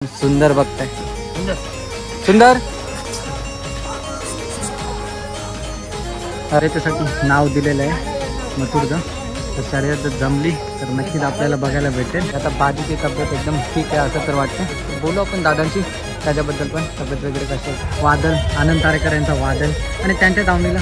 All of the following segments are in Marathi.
सुंदर बघताय सुंदर अरे त्यासाठी नाव दिलेलं आहे मथुरचं. तर शर्यत जमली तर नक्कीच आपल्याला बघायला भेटेल. आता बाजीची तब्येत एकदम ठीक आहे असं तर वाटतं. बोलू आपण दादांची त्याच्याबद्दल पण तब्येत वगैरे कशी आहे. वादल आनंद तारेकर यांचा वादल आणि त्यांच्या दावणीला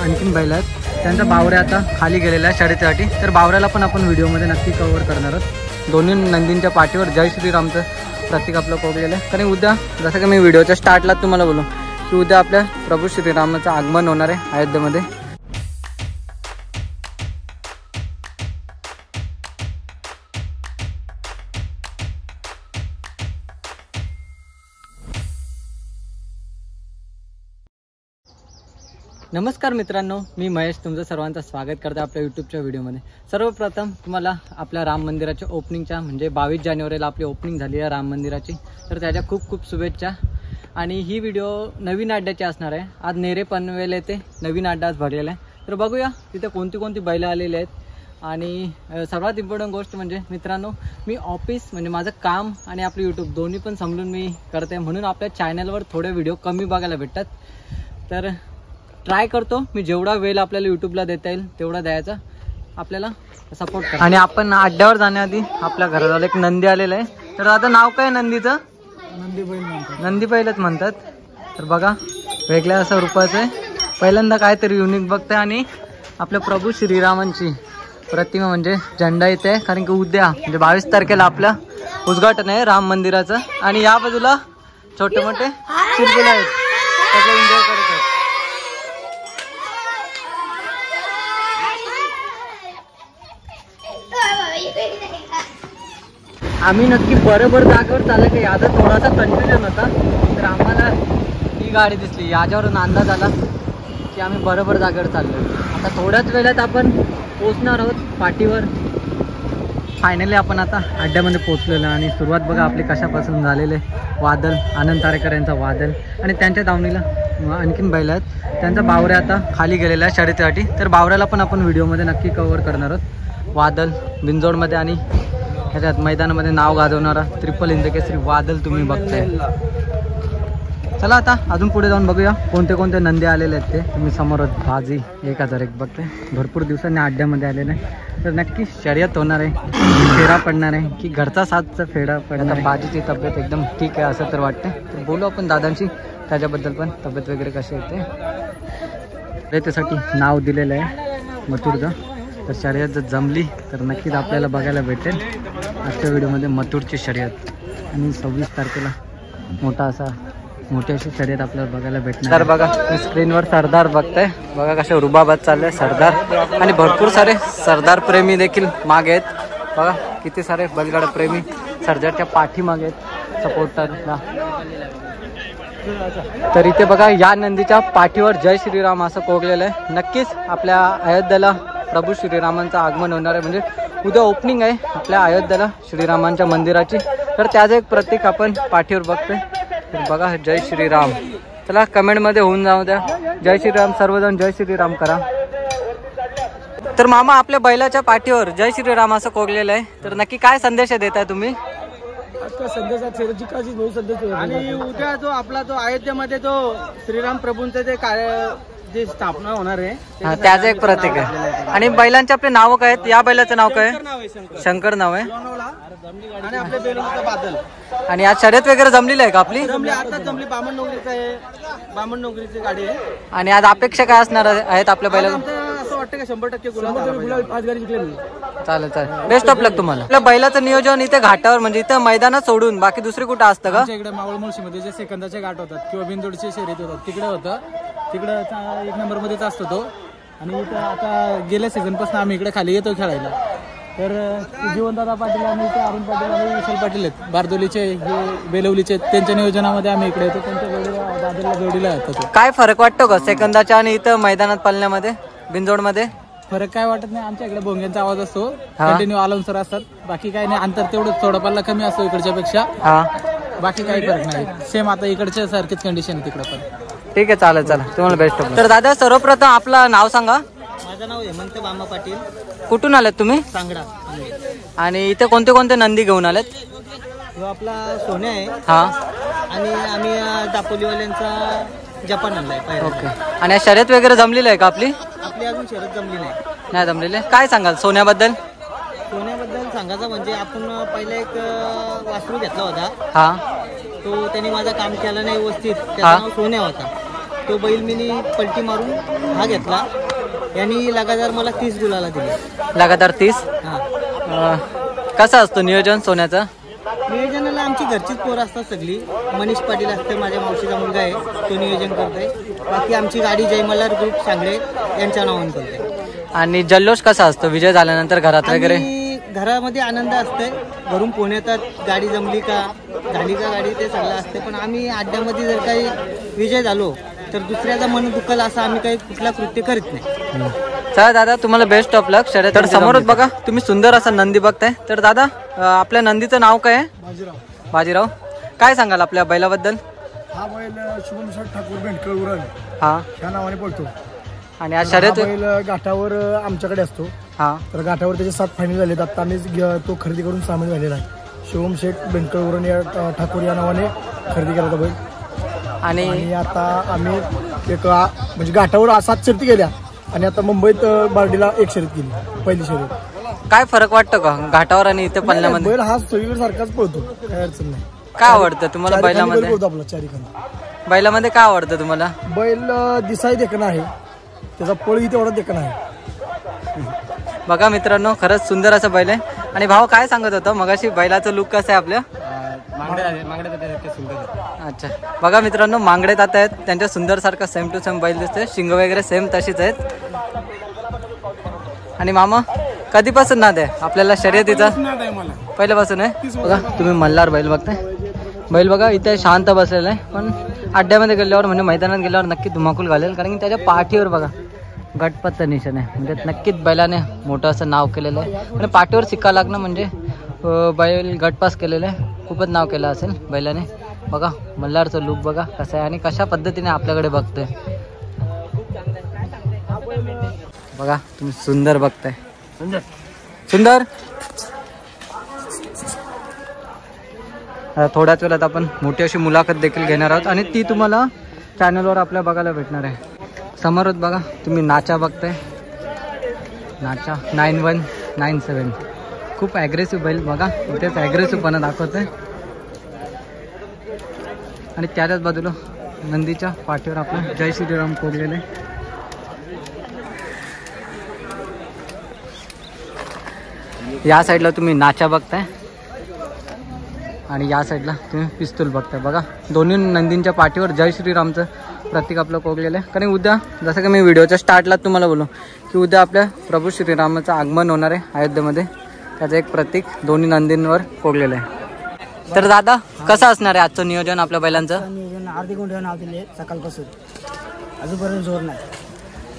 आणखीन बैल आहेत. त्यांचा बावऱ्या आता खाली गेलेला आहे शर्यतीसाठी. तर बावऱ्याला पण आपण व्हिडिओमध्ये नक्की कव्हर करणार आहोत. दोन्ही नंदींच्या पाठीवर जय श्रीरामचं प्रतीक आपलं कोरलेलं आहे. कारण उद्या जसं की मी व्हिडिओच्या स्टार्टला तुम्हाला बोलू की उद्या आपल्या प्रभू श्रीरामाचं आगमन होणार आहे अयोध्येमध्ये. नमस्कार मित्रांनो, मी महेश तुमचं सर्वांचं स्वागत करते आपल्या यूट्यूबच्या व्हिडिओमध्ये. सर्वप्रथम तुम्हाला आपल्या राम मंदिराच्या ओपनिंगच्या म्हणजे 22 जानेवारीला आपली ओपनिंग झाली आहे राम मंदिराची. तर त्याच्या खूप खूप शुभेच्छा. आणि ही व्हिडिओ नवीन अड्ड्याची असणार आहे. आज नेरे पनवेल येथे नवीन अड्डा आज भरलेला आहे. तर बघूया तिथे कोणती कोणती बैलं आलेली आहेत. आणि सर्वात इम्पॉर्टंट गोष्ट म्हणजे मित्रांनो, मी ऑफिस म्हणजे माझं काम आणि आपलं यूट्यूब दोन्ही पण समजून मी करते. म्हणून आपल्या चॅनलवर थोडे व्हिडिओ कमी बघायला भेटतात. तर ट्राय करतो मी जेवढा वेळ आपल्याला यूट्यूबला देता येईल तेवढा द्यायचा, आपल्याला सपोर्ट करा. आणि आपण अड्ड्यावर जाण्याआधी आपल्या घराजवळ एक नंदी आलेला आहे. तर आता नाव काय नंदीचं? नंदी बैल म्हणतात. नंदी बैलच म्हणतात. तर बघा वेगळ्या असं रूपाचं आहे. पहिल्यांदा काहीतरी युनिक बघतंय. आणि आपल्या प्रभू श्रीरामांची प्रतिमा म्हणजे झेंडा येते. कारण की उद्या म्हणजे 22 तारखेला आपलं उद्घाटन आहे राम मंदिराचं. आणि या बाजूला छोटे मोठे चिरकुले आहेत, त्याचा एन्जॉय करत आहेत. आम्ही नक्की बरोबर जागेवर चाललं की याचा थोडासा कन्फ्युजन होता. तर आम्हाला ही गाडी दिसली, याच्यावरून अंदाज आला की आम्ही बरोबर जागेवर चाललो. आता थोड्याच वेळात आपण पोचणार आहोत पाठीवर. फायनली आपण आता अड्ड्यामध्ये पोचलेलो. आणि सुरुवात बघा आपली कशापासून झालेले. वादल आनंद तारेकर यांचा वादल आणि त्यांच्या दावणीला आणखीन बैल आहेत. त्यांचा बावऱ्या आता खाली गेलेला आहे शर्यतीसाठी. तर बावऱ्याला पण आपण व्हिडिओमध्ये नक्की कव्हर करणार आहोत. वादल बिंजोडमध्ये आणि ह्याच्यात मैदानामध्ये नाव गाजवणारा ट्रिपल हिंदकेसरी वादल तुम्ही बघताय. चला आता अजून पुढे जाऊन बघूया कोणते कोणते नंदी आलेले आहेत. ते तुम्ही समोर बाजी 1001 बघताय. भरपूर दिवसांनी अड्ड्यामध्ये आलेले आहे. तर नक्की शर्यत होणार आहे, फेरा पडणार आहे की घरचा साथचा फेरा पडणार आहे. बाजीची तब्येत एकदम ठीक आहे असं तर वाटतं. तर बोलू आपण दादांशी त्याच्याबद्दल पण तब्येत वगैरे कशी येते. त्यासाठी नाव दिलेलं आहे मथुरचं. तर शर्यत जर जमली तर नक्कीच आपल्याला बघायला भेटेल आजच्या व्हिडिओमध्ये मथुरची शर्यत. आणि 26 तारखेला मोठी अशी शर्यत आपल्याला बघायला भेटणार. तर बघा स्क्रीनवर सरदार बघताय. बघा कसे रुबाबात चालले सरदार. आणि भरपूर सारे सरदार प्रेमी देखील मागे आहेत. बघा किती सारे बैलगाडा प्रेमी सरदारच्या पाठीमागे आहेत सपोर्टरला. तर इथे बघा या नंदीच्या पाठीवर जय श्रीराम असं कोरलेलं आहे. नक्कीच आपल्या अयोध्येला प्रभू श्रीरामांचं आगमन होणार आहे. म्हणजे उद्या ओपनिंग आहे आपल्या अयोध्येला श्रीरामांच्या मंदिराची. तर त्याचं एक प्रतीक आपण पाठीवर बघतोय. तर बघा जय श्रीराम. चला कमेंटमध्ये होऊन जाऊ द्या जय श्रीराम. सर्वजण जय श्रीराम करा. तर मामा आपल्या बैलाच्या पाठीवर जय श्रीराम असं कोरलेलं आहे. तर नक्की काय संदेश देताय तुम्ही? आणि उद्या जो आपला जो अयोध्येमध्ये जो श्रीराम प्रभूंचं ते कार्य जे स्थापना होणार आहे त्याचं एक प्रतीक आहे. आणि बैलांचे आपले नाव काय आहेत? या बैलाचं नाव काय? शंकर नाव आहे. आणि आपल्या बेलूचा बादल. आणि आज शर्यत वगैरे जमलेली आहे का आपली? आता जमली. बामण नोकरीचं आहे, बामण नोकरीची गाडी आहे. आणि आज अपेक्षा काय असणार आहेत आपल्या बैलाला? असं वाटतं का 100% गुलाल 5 गाडी जिंकले. चालेल चालेल, बेस्ट ऑफ लक तुम्हाला. आपल्या बैलाचं नियोजन इथे घाटावर म्हणजे इथं मैदानात सोडून बाकी दुसरी कुठं असतं का? इकडे मावळ मुळशीमध्ये जे सेकंदाचे घाट होतात किंवा बिंदोडचे शर्यत होतात तिकडे होतं. तिकडं 1 नंबरमध्येच असतो तो. आणि इथं आता गेल्या सीझनपासून आम्ही इकडे खाली येतो खेळायला. तर जीवनदादा पाटील आणि इथे अरुण पाटील आणि विशाल पाटील आहेत बारदोलीचे, हे बेलवलीचे. त्यांच्या नियोजनामध्ये आम्ही इकडे येतो. त्यांच्या जोडीला जोडीला येतो. काय फरक वाटतो का सेकंदाच्या आणि इथं मैदानात पळण्यामध्ये बिंजोडमध्ये? फरक काय वाटत नाही. आमच्या इकडे भोंग्यांचा आवाज असतो, कंटिन्यू अलाउन्सर असतात. बाकी काही नाही. अंतर तेवढं थोडं पल्ला कमी असतो इकडच्या पेक्षा. बाकी काही फरक नाही. सेम आता इकडच्या सारखीच कंडिशन आहे तिकडे पण. ठीक आहे चालेल. चला तुम्हाला बेस्ट ऑफ. तर दादा सर्वप्रथम आपलं नाव सांगा. माझं नाव हेमंत बामा पाटील. कुठून आलेत तुम्ही? सांगडा. आणि इथे कोणते कोणते नंदी घेऊन आलेत? तो आपला सोन्या आहे हा आणि आम्ही दापोलीवाल्यांचा जपान आणलाय पहिला. ओके. आणि शर्यत वगैरे जमलेली आहे का आपली? आपली अजून शर्यत जमली नाही जमलेली. काय सांगाल सोन्याबद्दल? सोन्याबद्दल सांगायचं म्हणजे आपण पहिला एक वासरू घेतला होता, हा तो त्यांनी माझं काम केलं नाही व्यवस्थित, हा. त्याचं नाव सोन्या होता. तो बैल मी पलटी मारून हा घेतला, यांनी लगातार मला 30 गुलाला दिले. लगातार 30. हा. कसं असतं नियोजन सोन्याचं? नियोजनाला आमची घरचीच पोरं असतात सगळी. मनीष पाटील असते, माझ्या मावशीचा मुलगा आहे, तो नियोजन करतोय. बाकी आमची गाडी जय मल्हार ग्रुप सांगले यांच्या नावाने करते. आणि जल्लोष कसा असतो विजय झाल्यानंतर घरात वगैरे? घरामध्ये आनंद असते, घरून फोन येतात गाडी जमली का, झाली का गाडी, ते सगळं असते. पण आम्ही अड्ड्यामध्ये जर काही विजय झालो तर दुसऱ्याचा मन दुखल असं आम्ही काही कुठला कृत्य करीत नाही. चला दादा, तुम्हाला बेस्ट ऑफ लक. शर्यत तर समोरच बघा तुम्ही सुंदर असा नंदी बघताय. तर दादा आपल्या नंदीचं नाव काय आहे? बाजीराव. बाजीराव. काय सांगाल आपल्या बैलाबद्दल? हा बैल शुभम ठाकूर बेंडकर उरण हा ह्या नावाने पळतो. आणि आज शर्यत बैल घाटावर आमच्याकडे असतो. हा तर घाटावर त्याचे 7 फायनल झालेत. आता आम्ही तो खरेदी करून सामील झालेला आहे. शिवम शेठ बेंडकर उरण या ठाकूर या नावाने खरेदी केला होता बैल. आणि आता आम्ही एक म्हणजे घाटावर 7 शर्ती केल्या आणि आता मुंबईत बार्डीला 1 शर्यत केली, पहिली शर्यत. काय फरक वाटतो का घाटावर आणि इथे पल्ल्यामध्ये? बैल हा सगळीकडे सारखाच पळतो, काय अडचण नाही. काय आवडतं तुम्हाला बैलामध्ये? आपला चारिखांदा बैलामध्ये काय आवडतं तुम्हाला? बैल दिसाय देखणं आहे, त्याचा पळही तेवढा देखणं आहे. बघा मित्रांनो, खरंच सुंदर असं बैल आहे. आणि भाऊ काय सांगत होता मगाशी, बैलाचं लुक कसं आहे आपल्या? अच्छा बघा मित्रांनो, मांगडे तात्या आहेत, त्यांच्या सुंदर सारखा सेम टू सेम बैल दिसते. शिंग वगैरे सेम तशीच आहेत. आणि मामा कधीपासून नाद आहे आपल्याला शर्यतीचा? पहिल्यापासून आहे. बघा तुम्ही मल्हार बैल बघताय. बैल बघा इथे शांत बसलेला आहे, पण अड्ड्यामध्ये गेल्यावर म्हणजे मैदानात गेल्यावर नक्की धुमाकूल घालेल. कारण की त्याच्या पाठीवर बघा गटपतचं निशाण आहे, म्हणजे नक्कीच बैलाने मोठं असं नाव केलेलं आहे. आणि पाठीवर सिक्का लागणं म्हणजे बैल गटपास केलेलं आहे, खूपच नाव केलं असेल बैलाने. बघा मल्हारचं लुक बघा कसं आहे आणि कशा पद्धतीने आपल्याकडे बघतोय. बघा तुम्ही सुंदर बघताय, सुंदर. थोड्याच वेळात आपण मोठी अशी मुलाखत देखील घेणार आहोत आणि ती तुम्हाला चॅनलवर आपल्या बघायला भेटणार आहे. समोरच बघा तुम्ही नाचा बघताय, नाचा 9197. खूप ॲग्रेसिव्ह बैल बघा, इथेच ॲग्रेसिव्हपणा दाखवतोय. आणि त्याच्याच बाजूला नंदीच्या पाठीवर आपलं जय श्रीराम कोरलेलं आहे. या साईडला तुम्ही नाचा बघताय आणि या साईडला तुम्ही पिस्तूल बघताय. बघा दोन्ही नंदींच्या पाठीवर जय श्रीरामचं प्रतीक आपलं कोरलेलं आहे. कारण उद्या जसं की मी व्हिडिओच्या स्टार्टला तुम्हाला बोललो की उद्या आपल्या प्रभू श्रीरामाचं आगमन होणार आहे अयोध्येमध्ये, त्याचं एक प्रतीक दोन्ही नंदींवर कोरलेलं आहे. तर दादा कसं असणार आहे आजचं नियोजन आपल्या बैलांचं? नियोजन अर्धी गुंठ नाव दिले सकाळपासून, अजूनपर्यंत जोर नाही.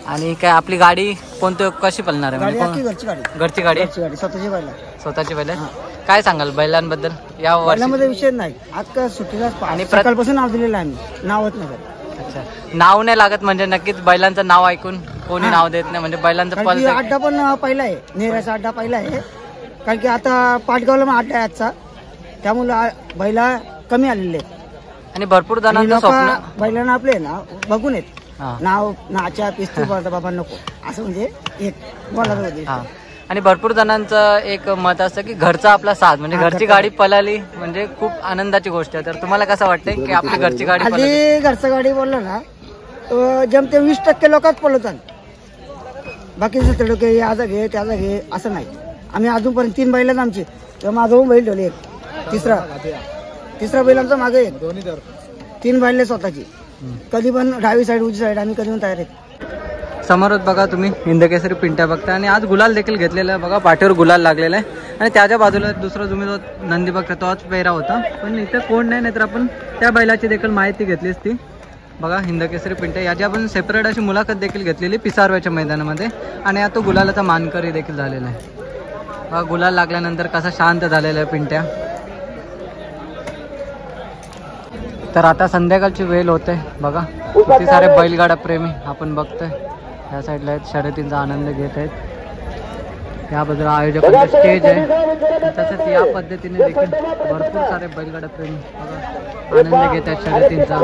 आणि काय आपली गाडी कोणती कशी पळणार आहे? घरची घरची गाडी स्वतःची बैल. स्वतःची बैल. काय सांगाल बैलांबद्दल या बैलामध्ये विषय नाही, आता सुट्टीला आणि सकाळपासून नाव दिलेलं आहे आम्ही, नावच नाही. अच्छा, नाव नाही लागत म्हणजे नक्कीच बैलांचं नाव ऐकून कोणी नाव देत नाही, म्हणजे बैलांचं पल. अड्डा पण पहिला आहे, नेहऱ्याचा अड्डा पहिला आहे. कारण की आता पाटगावला मग अड्डा आहे आजचा, त्यामुळे बैला कमी आलेले आहेत. आणि भरपूर जणांचं स्वप्न बैलांना आपले ना बघून येत हा. नाव नाच्या पिस्तूल बोलता बाबा नको असं, म्हणजे एक बोलायचं होते. हा. आणि भरपूर जणांचं एक मत असतं की घरचा आपला साथ, म्हणजे घरची गाडी पळाली म्हणजे खूप आनंदाची गोष्ट आहे. तर तुम्हाला कसं वाटतंय की आपली घरची गाडी पळाली? आधी घरचं गाडी बोललं ना जमते 20% लोकच पळवतात, बाकी 70% याचा घे त्याचा घे असं नाही. आम्ही अजूनपर्यंत 3 बैल आमची, माझं बैल ठेवले, एक तिसरा बैल आमचा मागे एक, 3 बैल स्वतःची. कधी पण डावी साईड उजवी साईड आम्ही कधी पण तयार आहेत. समोरच बघा तुम्ही हिंदकेसरी पिंट्या बघता आणि आज गुलाल देखील घेतलेला आहे. बघा पाठीवर गुलाल लागलेला आहे आणि त्याच्या बाजूला दुसरा तुम्ही जो नंदी बघता तोच पेहरा होता, पण इथे कोण नाही, नाहीतर आपण त्या बैलाची देखील माहिती घेतलीच ती. बघा हिंदकेसरी पिंट्या, याची आपण सेपरेट अशी मुलाखत देखील घेतलेली पिसारव्याच्या मैदानामध्ये. आणि आता तो गुलालाचा मानकरी देखील झालेला आहे. बघा गुलाल लागल्यानंतर कसा शांत झालेला आहे पिंट्या. तर आता संध्याकाळची वेळ होते. बघा किती सारे बैलगाडा प्रेमी आपण बघतोय या साईडला आहेत, शर्यतींचा आनंद घेत आहेत. या बाजूला आयोजकांचे स्टेज आहे. तसंच या पद्धतीने देखील भरपूर सारे बैलगाडा प्रेमी बघा आनंद घेतात शर्यतींचा.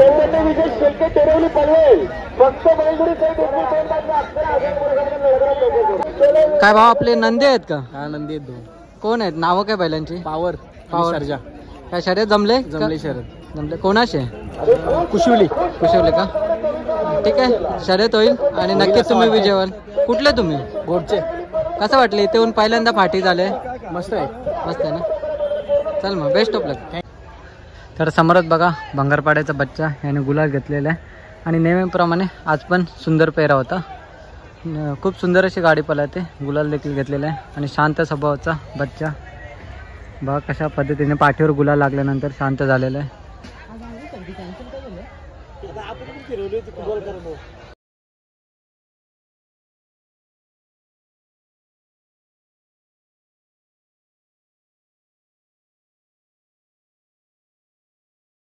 काय भाव आपले नंदी आहेत का? आनंदी आहेत दोन. कोण आहेत नावं काय बैलांची? Power power. सर्जा. काय शर्यत जमले? जमले शरद. जमले. कोणाचे? कुशिवली. कुशवले का? ठीक आहे शर्यत होईल आणि नक्कीच तुम्ही विजय व्हाल. कुठले तुम्ही? गोडचे. कसं वाटलं इथे येऊन पहिल्यांदा फाटी झाले? मस्त आहे. मस्त आहे ना. चल मग बेस्ट ऑफ लक. तर समोरच बघा भंगारपाड्याचा बच्चा याने गुलाल घेतलेला आहे आणि नेहमीप्रमाणे आज पण सुंदर पेहरा होता. खूप सुंदर अशी गाडी पळते. गुलाल देखील घेतलेला आहे आणि शांत स्वभावाचा बच्चा बघा कशा पद्धतीने पाठीवर गुलाल लागल्यानंतर शांत झालेला आहे.